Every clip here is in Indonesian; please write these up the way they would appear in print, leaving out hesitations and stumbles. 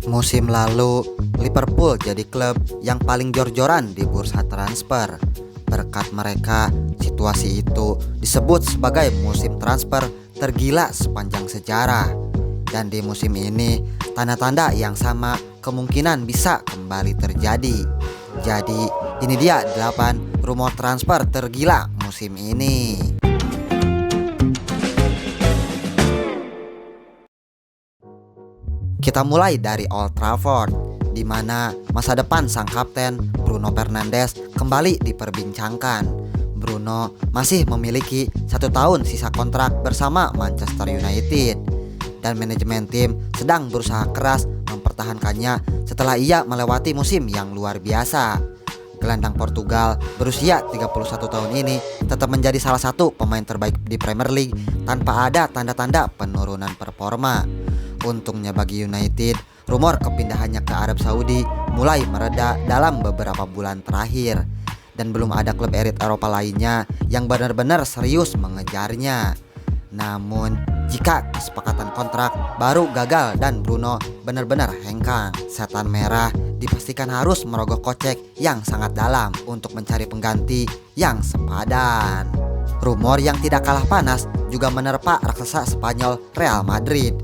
Musim lalu, Liverpool jadi klub yang paling jor-joran di bursa transfer. Berkat mereka, situasi itu disebut sebagai musim transfer tergila sepanjang sejarah. Dan di musim ini, tanda-tanda yang sama kemungkinan bisa kembali terjadi. Jadi, ini dia 8 rumor transfer tergila musim ini. Kita mulai dari Old Trafford, di mana masa depan sang kapten Bruno Fernandes kembali diperbincangkan. Bruno masih memiliki 1 tahun sisa kontrak bersama Manchester United, dan manajemen tim sedang berusaha keras mempertahankannya setelah ia melewati musim yang luar biasa. Gelandang Portugal berusia 31 tahun ini tetap menjadi salah satu pemain terbaik di Premier League tanpa ada tanda-tanda penurunan performa. Untungnya bagi United, rumor kepindahannya ke Arab Saudi mulai mereda dalam beberapa bulan terakhir, dan belum ada klub elit Eropa lainnya yang benar-benar serius mengejarnya. Namun, jika kesepakatan kontrak baru gagal dan Bruno benar-benar hengkang, setan merah dipastikan harus merogoh kocek yang sangat dalam untuk mencari pengganti yang sepadan. Rumor yang tidak kalah panas juga menerpa raksasa Spanyol Real Madrid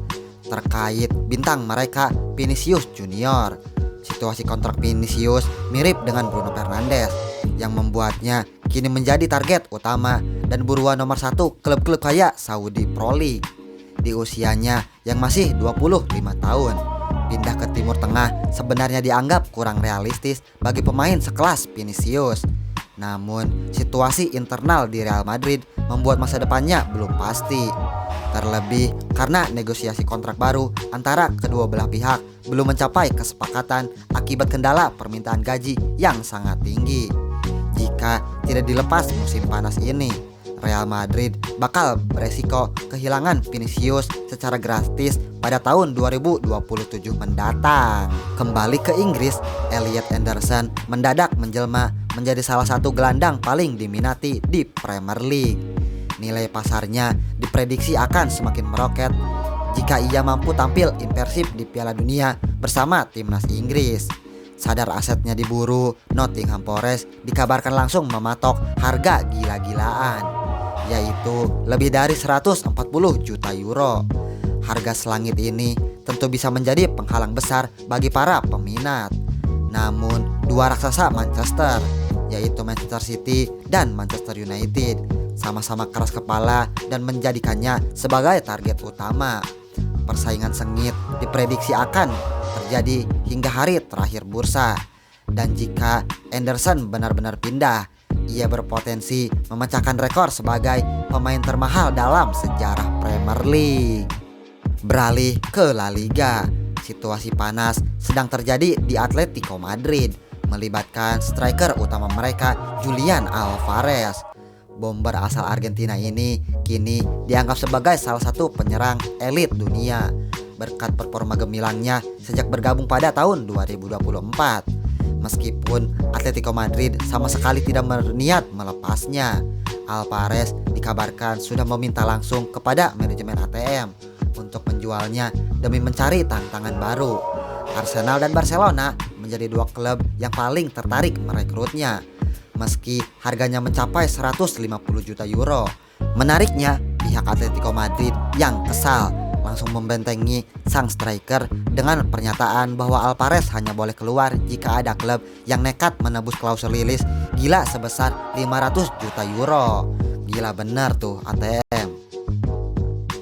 terkait bintang mereka Vinicius Junior. Situasi kontrak Vinicius mirip dengan Bruno Fernandes yang membuatnya kini menjadi target utama dan buruan nomor 1 klub-klub kaya Saudi Pro League. Di usianya yang masih 25 tahun, pindah ke Timur Tengah sebenarnya dianggap kurang realistis bagi pemain sekelas Vinicius. Namun, situasi internal di Real Madrid membuat masa depannya belum pasti. Terlebih karena negosiasi kontrak baru antara kedua belah pihak belum mencapai kesepakatan akibat kendala permintaan gaji yang sangat tinggi. Jika tidak dilepas musim panas ini, Real Madrid bakal beresiko kehilangan Vinicius secara gratis pada tahun 2027 mendatang. Kembali ke Inggris, Elliot Anderson mendadak menjelma menjadi salah satu gelandang paling diminati di Premier League. Nilai pasarnya diprediksi akan semakin meroket jika ia mampu tampil impresif di Piala Dunia bersama timnas Inggris. Sadar asetnya diburu, Nottingham Forest dikabarkan langsung mematok harga gila-gilaan, yaitu lebih dari 140 juta euro. Harga selangit ini tentu bisa menjadi penghalang besar bagi para peminat. Namun, dua raksasa Manchester, yaitu Manchester City dan Manchester United, sama-sama keras kepala dan menjadikannya sebagai target utama. Persaingan sengit diprediksi akan terjadi hingga hari terakhir bursa. Dan jika Anderson benar-benar pindah, ia berpotensi memecahkan rekor sebagai pemain termahal dalam sejarah Premier League. Beralih ke La Liga, situasi panas sedang terjadi di Atletico Madrid, melibatkan striker utama mereka Julian Alvarez. Bomber asal Argentina ini kini dianggap sebagai salah satu penyerang elit dunia berkat performa gemilangnya sejak bergabung pada tahun 2024. Meskipun Atletico Madrid sama sekali tidak berniat melepasnya, Alvarez dikabarkan sudah meminta langsung kepada manajemen ATM untuk menjualnya demi mencari tantangan baru. Arsenal dan Barcelona menjadi dua klub yang paling tertarik merekrutnya, meski harganya mencapai 150 juta euro. Menariknya, pihak Atletico Madrid yang kesal langsung membentengi sang striker dengan pernyataan bahwa Alvarez hanya boleh keluar jika ada klub yang nekat menebus klausul rilis gila sebesar 500 juta euro. Gila bener tuh ATM.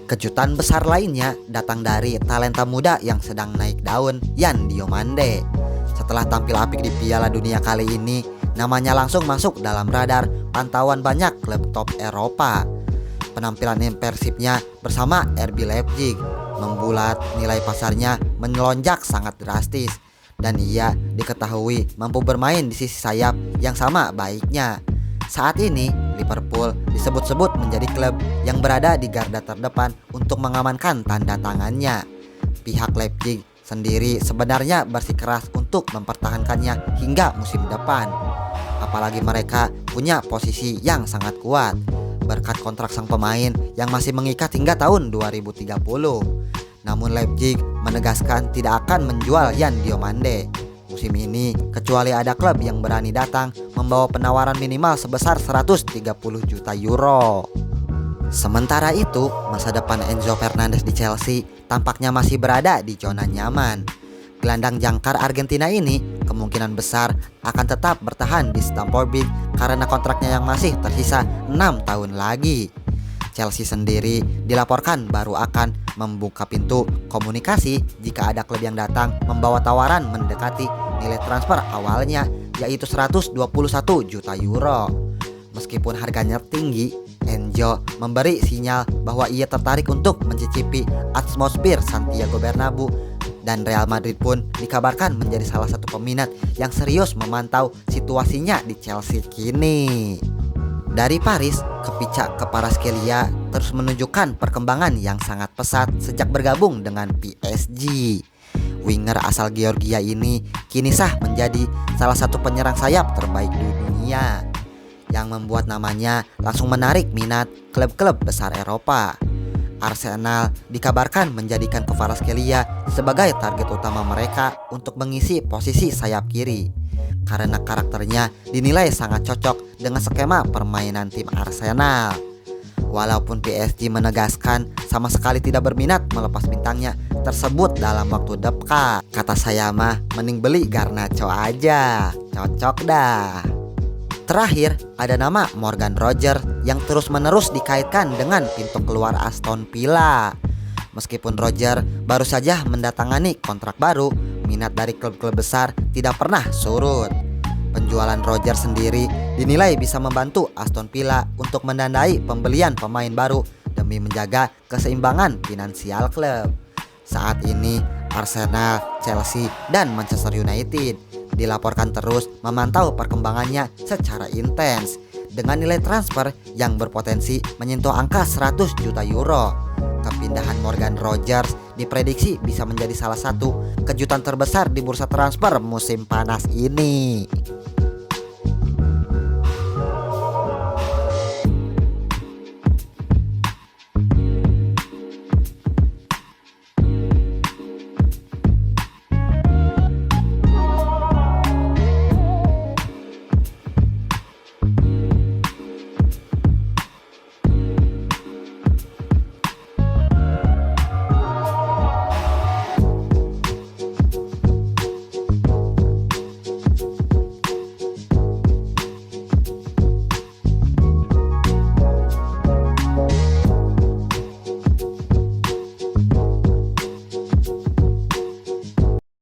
Kejutan besar lainnya datang dari talenta muda yang sedang naik daun, Yan Diomande. Setelah tampil apik di Piala Dunia kali ini, namanya langsung masuk dalam radar pantauan banyak klub top Eropa. Penampilan impresifnya bersama RB Leipzig membuat nilai pasarnya melonjak sangat drastis, dan ia diketahui mampu bermain di sisi sayap yang sama baiknya. Saat ini Liverpool disebut-sebut menjadi klub yang berada di garda terdepan untuk mengamankan tanda tangannya. Pihak Leipzig sendiri sebenarnya bersikeras untuk mempertahankannya hingga musim depan. Apalagi mereka punya posisi yang sangat kuat berkat kontrak sang pemain yang masih mengikat hingga tahun 2030. Namun Leipzig menegaskan tidak akan menjual Yan Diomande musim ini kecuali ada klub yang berani datang membawa penawaran minimal sebesar 130 juta euro. Sementara itu, masa depan Enzo Fernandez di Chelsea tampaknya masih berada di zona nyaman. Gelandang jangkar Argentina ini kemungkinan besar akan tetap bertahan di Stamford Bridge karena kontraknya yang masih tersisa 6 tahun lagi. Chelsea sendiri dilaporkan baru akan membuka pintu komunikasi jika ada klub yang datang membawa tawaran mendekati nilai transfer awalnya, yaitu 121 juta euro. Meskipun harganya tinggi, Enzo memberi sinyal bahwa ia tertarik untuk mencicipi atmosfer Santiago Bernabeu, dan Real Madrid pun dikabarkan menjadi salah satu peminat yang serius memantau situasinya di Chelsea kini. Dari Paris, kepicak ke Kvaratskhelia terus menunjukkan perkembangan yang sangat pesat sejak bergabung dengan PSG. Winger asal Georgia ini kini sah menjadi salah satu penyerang sayap terbaik di dunia, yang membuat namanya langsung menarik minat klub-klub besar Eropa. Arsenal dikabarkan menjadikan Kvaratskhelia sebagai target utama mereka untuk mengisi posisi sayap kiri, karena karakternya dinilai sangat cocok dengan skema permainan tim Arsenal. Walaupun PSG menegaskan sama sekali tidak berminat melepas bintangnya tersebut dalam waktu dekat, kata saya mah mending beli Garnacho aja, cocok dah. Terakhir, ada nama Morgan Rogers yang terus-menerus dikaitkan dengan pintu keluar Aston Villa. Meskipun Rogers baru saja mendatangani kontrak baru, minat dari klub-klub besar tidak pernah surut. Penjualan Rogers sendiri dinilai bisa membantu Aston Villa untuk mendanai pembelian pemain baru demi menjaga keseimbangan finansial klub. Saat ini Arsenal, Chelsea, dan Manchester United dilaporkan terus memantau perkembangannya secara intens dengan nilai transfer yang berpotensi menyentuh angka 100 juta euro. Kepindahan Morgan Rogers diprediksi bisa menjadi salah satu kejutan terbesar di bursa transfer musim panas ini.